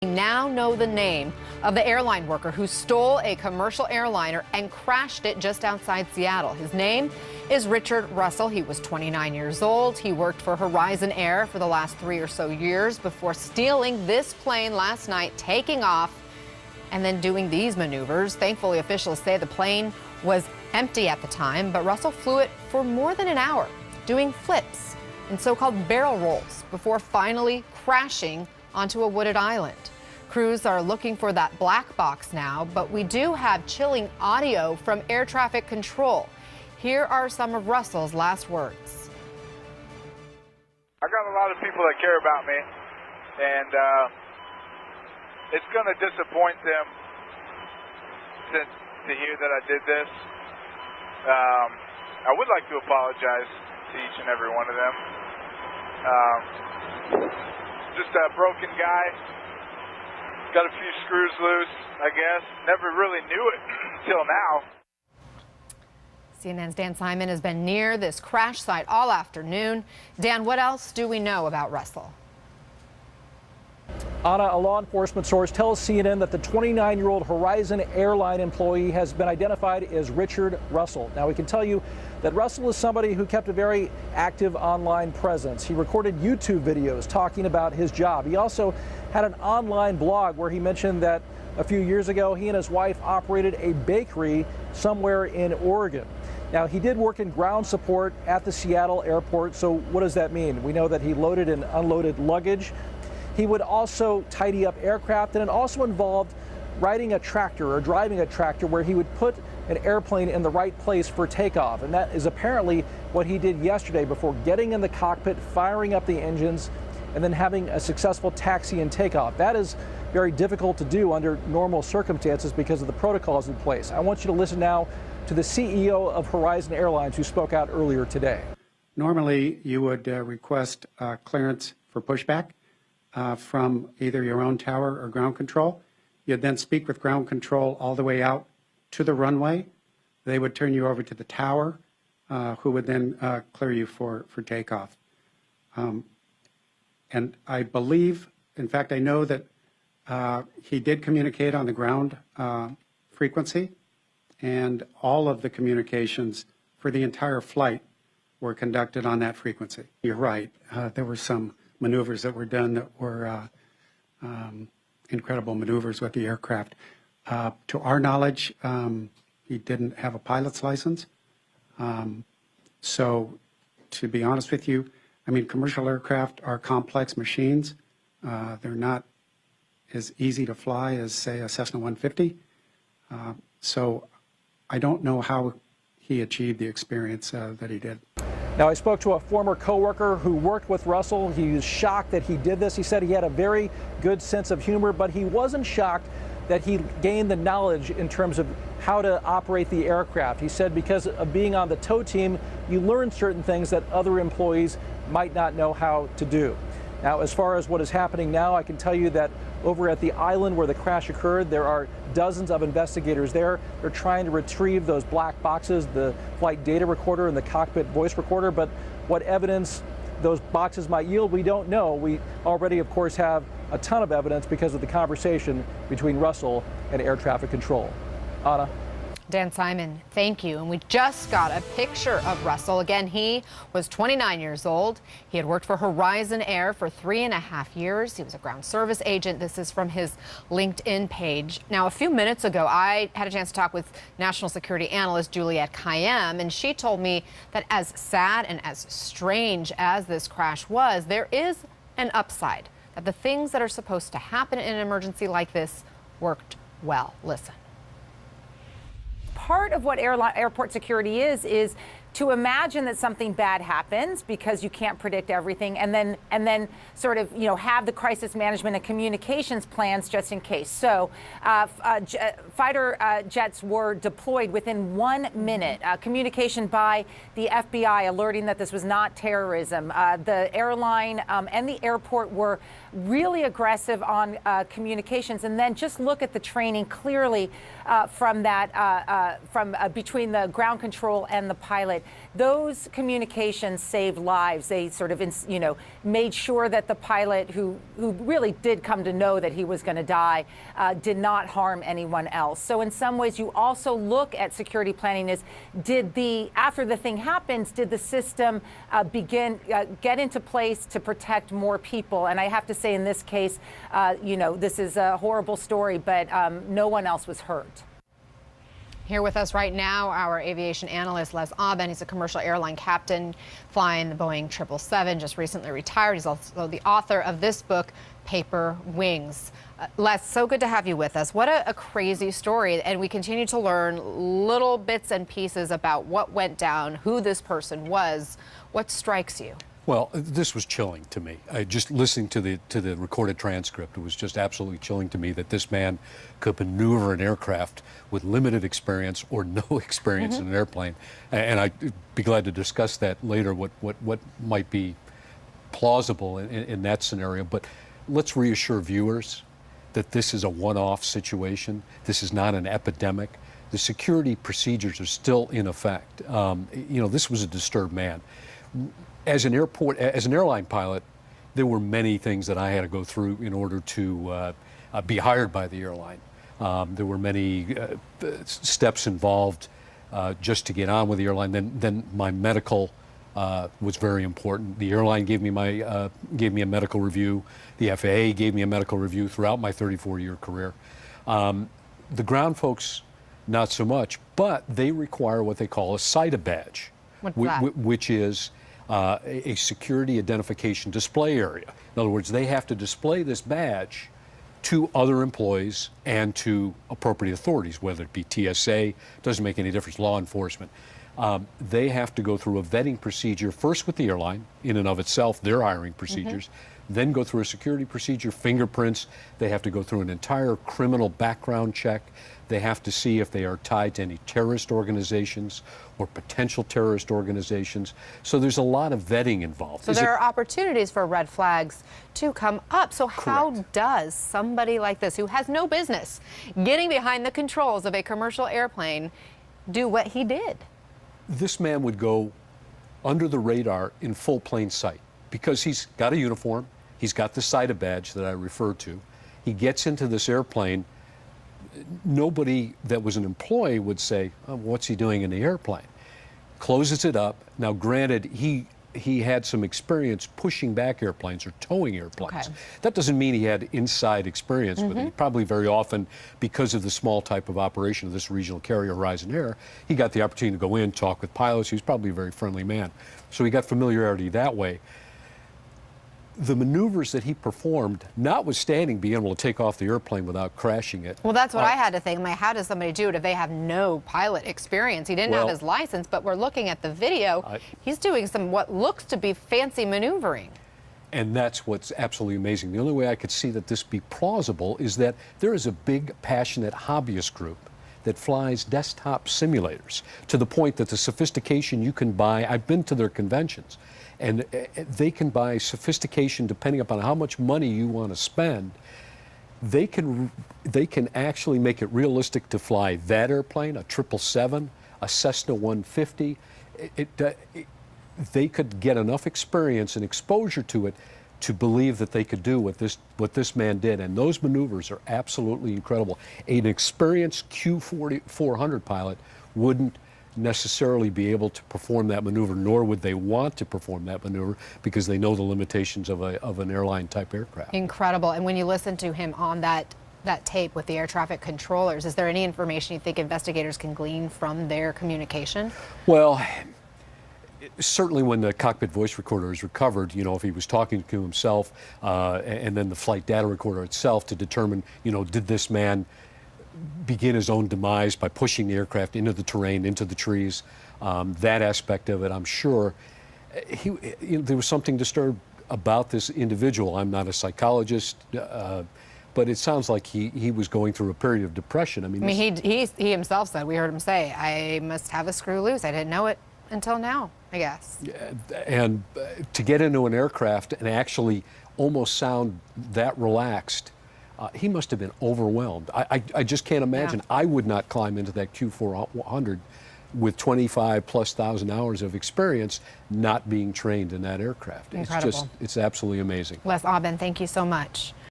We now know the name of the airline worker who stole a commercial airliner and crashed it just outside Seattle. His name is Richard Russell. He was 29 years old. He worked for Horizon Air for the last 3 or so years before stealing this plane last night, taking off, and then doing these maneuvers. Thankfully, officials say the plane was empty at the time, but Russell flew it for more than an hour, doing flips and so-called barrel rolls before finally crashing onto a wooded island. Crews are looking for that black box now, but we do have chilling audio from air traffic control. Here are some of Russell's last words. I got a lot of people that care about me, and it's going to disappoint them to hear that I did this. I would like to apologize to each and every one of them. Just a broken guy, got a few screws loose, I guess. Never really knew it until now. CNN's Dan Simon has been near this crash site all afternoon. Dan, what else do we know about Russell? Anna, a law enforcement source tells CNN that the 29-year-old Horizon airline employee has been identified as Richard Russell. Now, we can tell you that Russell is somebody who kept a very active online presence. He recorded YouTube videos talking about his job. He also had an online blog where he mentioned that a few years ago he and his wife operated a bakery somewhere in Oregon. Now, he did work in ground support at the Seattle airport, so what does that mean? We know that he loaded and unloaded luggage. He would also tidy up aircraft, and it also involved riding a tractor or driving a tractor where he would put an airplane in the right place for takeoff. And that is apparently what he did yesterday before getting in the cockpit, firing up the engines, and then having a successful taxi and takeoff. That is very difficult to do under normal circumstances because of the protocols in place. I want you to listen now to the CEO of Horizon Airlines who spoke out earlier today. Normally, you would request clearance for pushback from either your own tower or ground control. You'd then speak with ground control all the way out to the runway. They would turn you over to the tower, who would then clear you for takeoff. And I believe, in fact, I know that he did communicate on the ground frequency, and all of the communications for the entire flight were conducted on that frequency. You're right. There were some maneuvers that were done that were incredible maneuvers with the aircraft. To our knowledge, he didn't have a pilot's license. So to be honest with you, I mean, commercial aircraft are complex machines. They're not as easy to fly as, say, a Cessna 150. So I don't know how he achieved the experience that he did. Now, I spoke to a former coworker who worked with Russell. He was shocked that he did this. He said he had a very good sense of humor, but he wasn't shocked that he gained the knowledge in terms of how to operate the aircraft. He said because of being on the tow team, you learn certain things that other employees might not know how to do. Now, as far as what is happening now, I can tell you that over at the island where the crash occurred, there are dozens of investigators there. They're trying to retrieve those black boxes, the flight data recorder and the cockpit voice recorder, but what evidence those boxes might yield, we don't know. We already, of course, have a ton of evidence because of the conversation between Russell and air traffic control. Anna? Dan Simon, thank you. And we just got a picture of Russell. Again, he was 29 years old. He had worked for Horizon Air for 3.5 years. He was a ground service agent. This is from his LinkedIn page. Now, a few minutes ago, I had a chance to talk with national security analyst Juliette Kayyem, and she told me that as sad and as strange as this crash was, there is an upside, that the things that are supposed to happen in an emergency like this worked well. Listen. Part of what airport security is to imagine that something bad happens because you can't predict everything, and then sort of have the crisis management and communications plans just in case. So fighter jets were deployed within 1 minute. Communication by the FBI alerting that this was not terrorism. The airline and the airport were really aggressive on communications, and then just look at the training clearly from between the ground control and the pilot. pilot, those communications saved lives. They sort of, made sure that the pilot, who really did come to know that he was going to die, did not harm anyone else. So in some ways, you also look at security planning as, after the thing happens, did the system get into place to protect more people? And I have to say, in this case, this is a horrible story, but no one else was hurt. Here with us right now, our aviation analyst, Les Aben. He's a commercial airline captain flying the Boeing 777, just recently retired. He's also the author of this book, Paper Wings. Les, so good to have you with us. What a crazy story. And we continue to learn little bits and pieces about what went down, who this person was. What strikes you? Well, this was chilling to me. Just listening to the recorded transcript, it was just absolutely chilling to me that this man could maneuver an aircraft with limited experience or no experience in an airplane. And I'd be glad to discuss that later, what might be plausible in that scenario. But let's reassure viewers that this is a one-off situation. This is not an epidemic. The security procedures are still in effect. This was a disturbed man. As an airline pilot, there were many things that I had to go through in order to be hired by the airline. There were many steps involved just to get on with the airline. Then my medical was very important. The airline gave me a medical review. The FAA gave me a medical review throughout my 34-year career. The ground folks, not so much, but they require what they call a SITA badge, which is a security identification display area. In other words, they have to display this badge to other employees and to appropriate authorities, whether it be TSA, doesn't make any difference, law enforcement. They have to go through a vetting procedure, first with the airline, in and of itself, their hiring procedures, then go through a security procedure, fingerprints. They have to go through an entire criminal background check. They have to see if they are tied to any terrorist organizations or potential terrorist organizations. So there's a lot of vetting involved. So there are opportunities for red flags to come up. So how does somebody like this, who has no business getting behind the controls of a commercial airplane, do what he did? This man would go under the radar in full plain sight because he's got a uniform, he's got the SITA badge that I referred to. He gets into this airplane. Nobody that was an employee would say, oh, what's he doing in the airplane? Closes it up. Now, granted, he had some experience pushing back airplanes or towing airplanes. Okay. That doesn't mean he had inside experience with it. He probably very often, because of the small type of operation of this regional carrier, Horizon Air, he got the opportunity to go in, talk with pilots. He was probably a very friendly man. So he got familiarity that way. The maneuvers that he performed, notwithstanding being able to take off the airplane without crashing it. Well, that's what I had to think. How does somebody do it if they have no pilot experience? He didn't have his license, but we're looking at the video. He's doing some what looks to be fancy maneuvering. And that's what's absolutely amazing. The only way I could see that this be plausible is that there is a big, passionate hobbyist group that flies desktop simulators to the point that the sophistication you can buy, I've been to their conventions, and they can buy sophistication depending upon how much money you want to spend. They can actually make it realistic to fly that airplane, a 777, a Cessna 150. They could get enough experience and exposure to it to believe that they could do what this man did. And those maneuvers are absolutely incredible. An experienced Q400 pilot wouldn't necessarily be able to perform that maneuver, nor would they want to perform that maneuver because they know the limitations of an airline type aircraft. Incredible. And when you listen to him on that tape with the air traffic controllers, is there any information you think investigators can glean from their communication? Well, certainly when the cockpit voice recorder is recovered, if he was talking to himself, and then the flight data recorder itself to determine, did this man begin his own demise by pushing the aircraft into the terrain, into the trees, that aspect of it, I'm sure. There was something disturbed about this individual. I'm not a psychologist, but it sounds like he was going through a period of depression. He himself said, we heard him say, I must have a screw loose. I didn't know it until now, I guess. And to get into an aircraft and actually almost sound that relaxed, he must have been overwhelmed. I just can't imagine. Yeah. I would not climb into that Q400 with 25,000+ hours of experience not being trained in that aircraft. Incredible. It's absolutely amazing. Les Aubin, thank you so much.